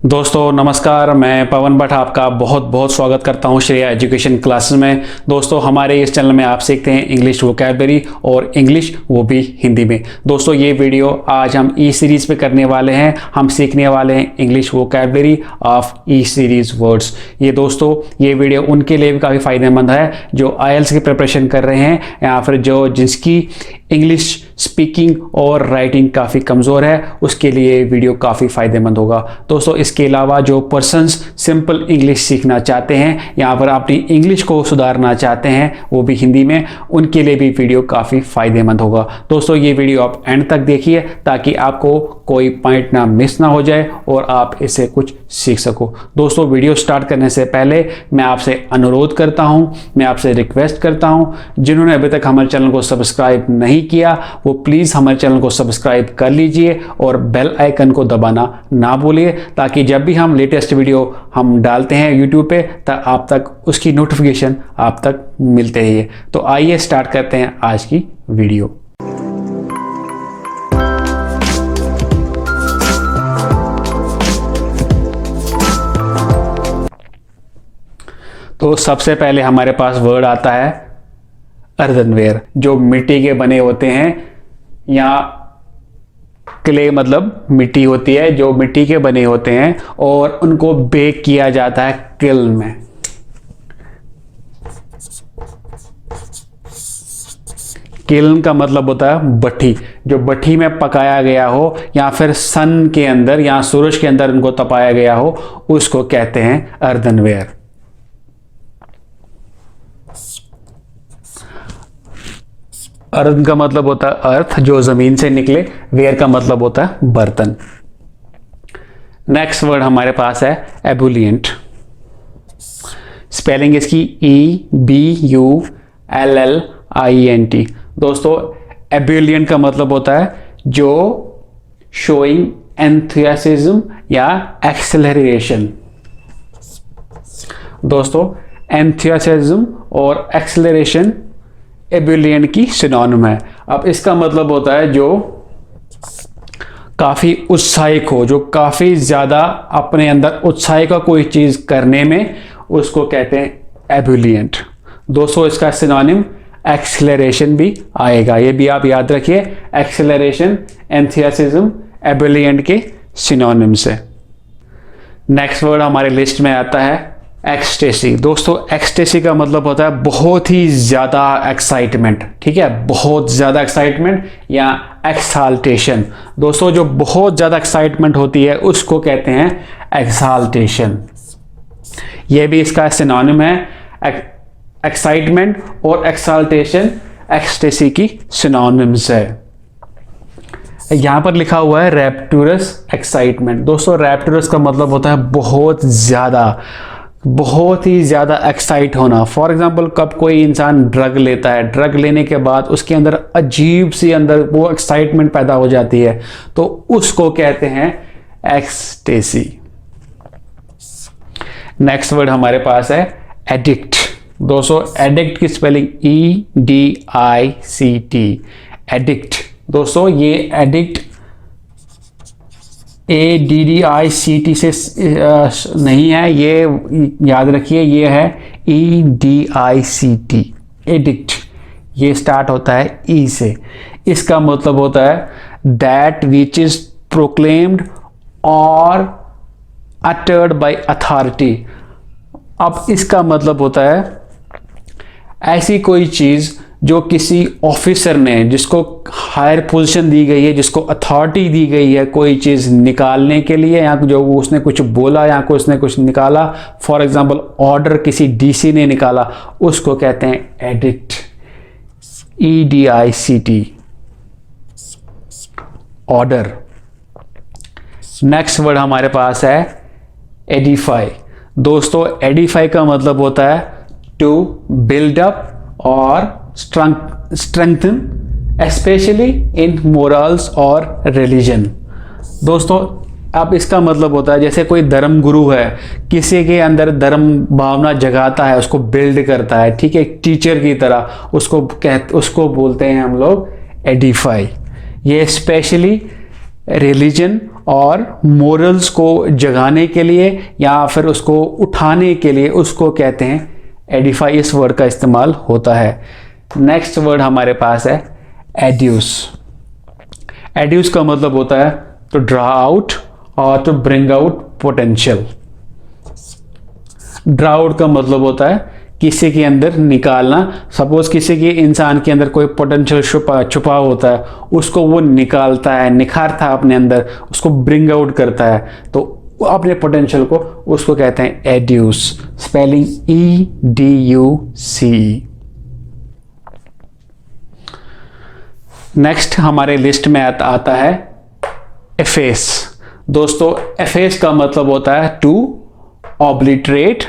दोस्तों नमस्कार, मैं पवन भट्ट आपका बहुत बहुत स्वागत करता हूं श्रेया एजुकेशन क्लासेस में। दोस्तों हमारे इस चैनल में आप सीखते हैं इंग्लिश वोकैबुलरी और इंग्लिश वो भी हिंदी में। दोस्तों ये वीडियो आज हम ई सीरीज़ पे करने वाले हैं। हम सीखने वाले हैं English vocabulary of E series words. ये दोस्तों ये वीडियो उनके लिए भी काफ़ी फ़ायदेमंद है जो आईएलटीएस की प्रिपरेशन कर रहे हैं या फिर जिसकी इंग्लिश स्पीकिंग और राइटिंग काफ़ी कमज़ोर है, उसके लिए वीडियो काफ़ी फ़ायदेमंद होगा। दोस्तों इसके अलावा जो पर्सन्स सिंपल इंग्लिश सीखना चाहते हैं, यहाँ पर अपनी इंग्लिश को सुधारना चाहते हैं वो भी हिंदी में, उनके लिए भी वीडियो काफ़ी फ़ायदेमंद होगा। दोस्तों ये वीडियो आप एंड तक देखिए ताकि आपको कोई पॉइंट ना मिस ना हो जाए और आप इससे कुछ सीख सको। दोस्तों वीडियो स्टार्ट करने से पहले मैं आपसे अनुरोध करता हूँ, मैं आपसे रिक्वेस्ट करता हूँ, जिन्होंने अभी तक हमारे चैनल को सब्सक्राइब नहीं किया वो प्लीज़ हमारे चैनल को सब्सक्राइब कर लीजिए और बेल आइकन को दबाना ना भूलिए ताकि जब भी हम लेटेस्ट वीडियो हम डालते हैं यूट्यूब पे तब आप तक उसकी नोटिफिकेशन आप तक मिलते रहिए। तो आइए स्टार्ट करते हैं आज की वीडियो। तो सबसे पहले हमारे पास वर्ड आता है अर्दनवेयर, जो मिट्टी के बने होते हैं या क्ले मतलब मिट्टी होती है, जो मिट्टी के बने होते हैं और उनको बेक किया जाता है किल्न में। किल्न का मतलब होता है भट्ठी, जो भट्ठी में पकाया गया हो या फिर सन के अंदर या सूरज के अंदर उनको तपाया गया हो, उसको कहते हैं अर्दनवेयर। अर्थ का मतलब होता है अर्थ, जो जमीन से निकले। वेयर का मतलब होता है बर्तन। नेक्स्ट वर्ड हमारे पास है एबुलिएंट। स्पेलिंग इसकी EBULLIENT। दोस्तों एबुलिएंट का मतलब होता है जो शोइंग एंथुसियाज्म या एक्सेलरेशन। दोस्तों एंथुसियाज्म और एक्सेलरेशन एबुलिएंट की सिनोनिम है। अब इसका मतलब होता है जो काफ़ी उत्साहिक हो, जो काफ़ी ज़्यादा अपने अंदर उत्साह का कोई चीज़ करने में, उसको कहते हैं एबुलिएंट। दोस्तों इसका सिनोनिम एक्सेलरेशन भी आएगा, ये भी आप याद रखिए। एक्सेलरेशन एंथुसियाज्म एबुलिएंट के सिनोनिम्स है। नेक्स्ट वर्ड हमारे लिस्ट में आता है एक्सटेसी। दोस्तों एक्सटेसी का मतलब होता है बहुत ही ज़्यादा एक्साइटमेंट, ठीक है, बहुत ज़्यादा एक्साइटमेंट या एक्साल्टेशन। दोस्तों जो बहुत ज़्यादा एक्साइटमेंट होती है उसको कहते हैं एक्साल्टेशन। ये भी इसका सिनोनिम है। एक्साइटमेंट और एक्साल्टेशन एक्सटेसी की सिनोनिम्स है। यहां पर लिखा हुआ है रैप्टुरस एक्साइटमेंट। दोस्तों रैप्टुरस का मतलब होता है बहुत ही ज़्यादा एक्साइट होना। फॉर एग्जांपल कब कोई इंसान ड्रग लेता है, ड्रग लेने के बाद उसके अंदर अजीब सी अंदर वो एक्साइटमेंट पैदा हो जाती है, तो उसको कहते हैं एक्सटेसी। नेक्स्ट वर्ड हमारे पास है एडिक्ट। दोस्तों एडिक्ट की स्पेलिंग EDICT, एडिक्ट। दोस्तों ये एडिक्ट ADDICT से नहीं है, ये याद रखिए, ये है EDICT, एडिक्ट। ये स्टार्ट होता है E से। इसका मतलब होता है दैट विच इज प्रोक्लेम्ड और अटर्ड बाय अथॉरिटी। अब इसका मतलब होता है ऐसी कोई चीज़ जो किसी ऑफिसर ने, जिसको हायर पोजीशन दी गई है, जिसको अथॉरिटी दी गई है कोई चीज़ निकालने के लिए, या जो उसने कुछ बोला या उसने कुछ निकाला, फॉर एग्जांपल ऑर्डर किसी डीसी ने निकाला, उसको कहते हैं addict, EDICT, order. Next word हमारे पास है एडिफाई। दोस्तों एडिफाई का मतलब होता है टू बिल्ड अप और strengthen, especially in morals और religion। दोस्तों अब इसका मतलब होता है जैसे कोई धर्म गुरु है, किसी के अंदर धर्म भावना जगाता है, उसको बिल्ड करता है, ठीक है, टीचर की तरह, उसको बोलते हैं हम लोग एडिफाई। ये स्पेशली रिलीजन और मोरल्स को जगाने के लिए या फिर उसको उठाने के लिए उसको कहते हैं एडिफाई। इस वर्ड का इस्तेमाल होता है। नेक्स्ट वर्ड हमारे पास है एड्यूस। एड्यूस का मतलब होता है टू ड्रा आउट और to bring out potential. Draw out का मतलब होता है किसी के अंदर निकालना। सपोज किसी के इंसान के अंदर कोई पोटेंशियल छुपा होता है, उसको वो निकालता है, निखारता है अपने अंदर, उसको ब्रिंग आउट करता है, तो अपने पोटेंशियल को उसको कहते हैं एड्यूस। Spelling EDUC। नेक्स्ट हमारे लिस्ट में आता है एफेस। दोस्तों एफेस का मतलब होता है टू ऑब्लिटरेट।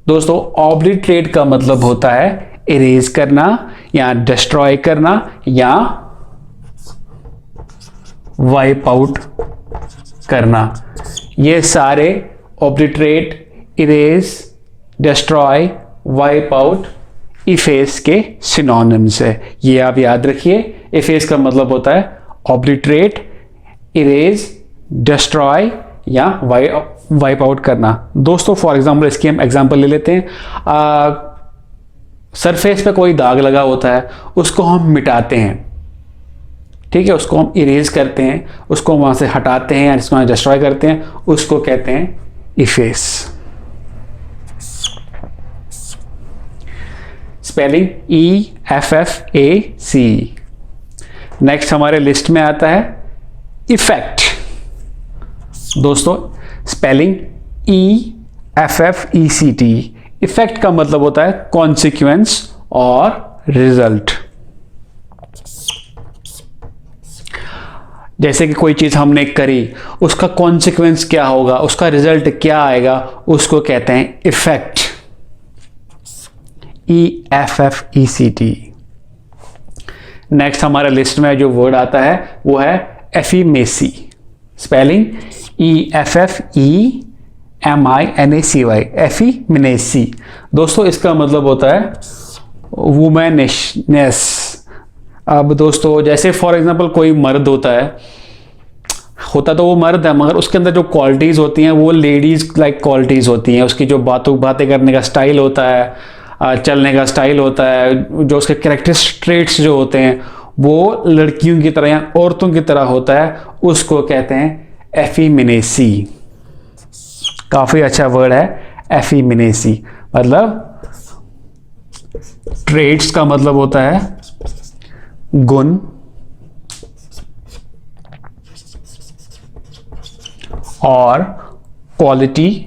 दोस्तों ऑब्लिटरेट का मतलब होता है इरेज करना या डिस्ट्रॉय करना या वाइप आउट करना। ये सारे obliterate, erase, destroy, wipe out efface के सिनोनिम्स है। ये आप याद रखिए। इफेस का मतलब होता है ऑब्लिटरेट, इरेज, डिस्ट्रॉय या वाइप आउट करना। दोस्तों फॉर एग्जांपल इसकी हम एग्जांपल ले लेते हैं। सरफेस पे कोई दाग लगा होता है, उसको हम मिटाते हैं, ठीक है, उसको हम इरेज करते हैं, उसको वहां से हटाते हैं या इसको डिस्ट्रॉय करते हैं, उसको कहते हैं इफेस। Spelling EFFAC। नेक्स्ट हमारे लिस्ट में आता है इफेक्ट। दोस्तों स्पेलिंग EFFECT। इफेक्ट का मतलब होता है कॉन्सिक्वेंस और रिजल्ट। जैसे कि कोई चीज हमने करी, उसका कॉन्सिक्वेंस क्या होगा, उसका रिजल्ट क्या आएगा, उसको कहते हैं इफेक्ट। EFFECT। नेक्स्ट हमारे लिस्ट में जो वर्ड आता है वो है एफिमेसी। Spelling EFFEMINACY। एफिमेसी। दोस्तों इसका मतलब होता है वुमेनिशनेस। अब दोस्तों जैसे फॉर एग्जांपल कोई मर्द होता तो वो मर्द है, मगर उसके अंदर जो क्वालिटीज होती हैं वो लेडीज लाइक क्वालिटीज होती हैं। उसकी जो बातें करने का स्टाइल होता है, चलने का स्टाइल होता है, जो उसके कैरेक्टरिस्टिक ट्रेट्स जो होते हैं वो लड़कियों की तरह या औरतों की तरह होता है, उसको कहते हैं एफिमिनेसी। काफी अच्छा वर्ड है एफिमिनेसी। मतलब ट्रेट्स का मतलब होता है गुण, और क्वालिटी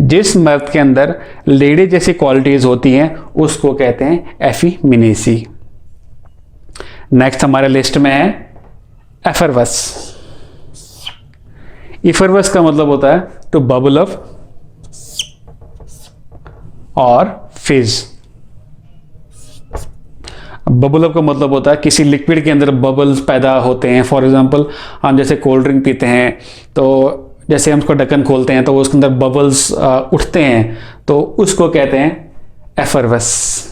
जिस मर्द के अंदर लेडी जैसी क्वालिटीज होती हैं उसको कहते हैं एफिमिनेसी। नेक्स्ट हमारे लिस्ट में है एफरवस। इफरवस का मतलब होता है टू बबल अप और फिज। बबल अप का मतलब होता है किसी लिक्विड के अंदर बबल्स पैदा होते हैं। फॉर एग्जांपल हम जैसे कोल्ड ड्रिंक पीते हैं, तो जैसे हम उसको ढक्कन खोलते हैं तो वो उसके अंदर बबल्स उठते हैं, तो उसको कहते हैं एफरवस।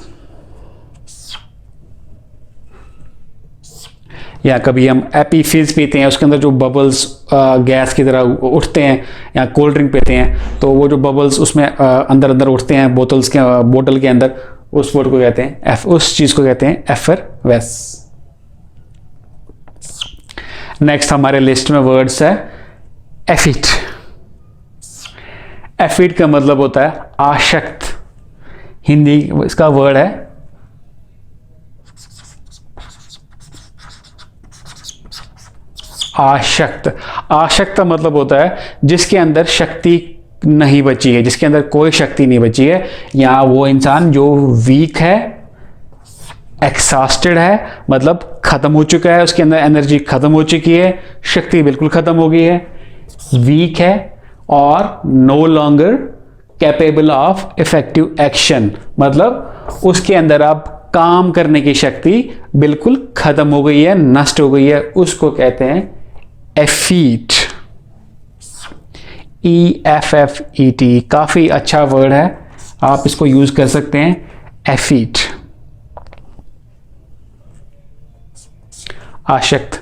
या कभी हम एपी फिज पीते हैं, उसके अंदर जो बबल्स गैस की तरह उठते हैं, या कोल्ड ड्रिंक पीते हैं तो वो जो बबल्स उसमें अंदर उठते हैं बोतल के अंदर, उस वर्ड को कहते हैं उस चीज को कहते हैं एफरवस। नेक्स्ट हमारे लिस्ट में वर्ड्स है एफिट। एफिट का मतलब होता है आशक्त। हिंदी इसका वर्ड है आशक्त। आशक्त का मतलब होता है जिसके अंदर शक्ति नहीं बची है, जिसके अंदर कोई शक्ति नहीं बची है, या वो इंसान जो वीक है, एक्सॉस्टेड है, मतलब खत्म हो चुका है, उसके अंदर एनर्जी खत्म हो चुकी है, शक्ति बिल्कुल खत्म हो गई है, वीक है, और no longer capable of effective action, मतलब उसके अंदर अब काम करने की शक्ति बिल्कुल खत्म हो गई है, नष्ट हो गई है, उसको कहते हैं एफीट। EFFET। काफी अच्छा वर्ड है, आप इसको यूज कर सकते हैं एफीट। आशक्त।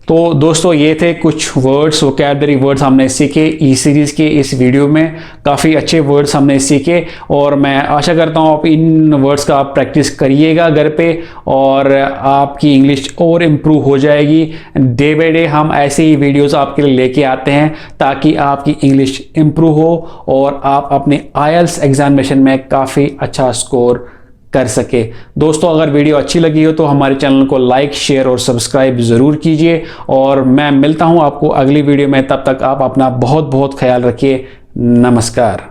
तो दोस्तों ये थे कुछ वर्ड्स, वोकैबुलरी वर्ड्स हमने सीखे ई सीरीज़ के इस वीडियो में। काफ़ी अच्छे वर्ड्स हमने सीखे और मैं आशा करता हूँ आप इन वर्ड्स का आप प्रैक्टिस करिएगा घर पे और आपकी इंग्लिश और इम्प्रूव हो जाएगी। डे बाय डे हम ऐसे ही वीडियोस आपके लिए लेके आते हैं ताकि आपकी इंग्लिश इम्प्रूव हो और आप अपने आईएलटीएस एग्जामिनेशन में काफ़ी अच्छा स्कोर कर सके। दोस्तों अगर वीडियो अच्छी लगी हो तो हमारे चैनल को लाइक, शेयर और सब्सक्राइब ज़रूर कीजिए और मैं मिलता हूं आपको अगली वीडियो में। तब तक आप अपना बहुत बहुत ख्याल रखिए। नमस्कार।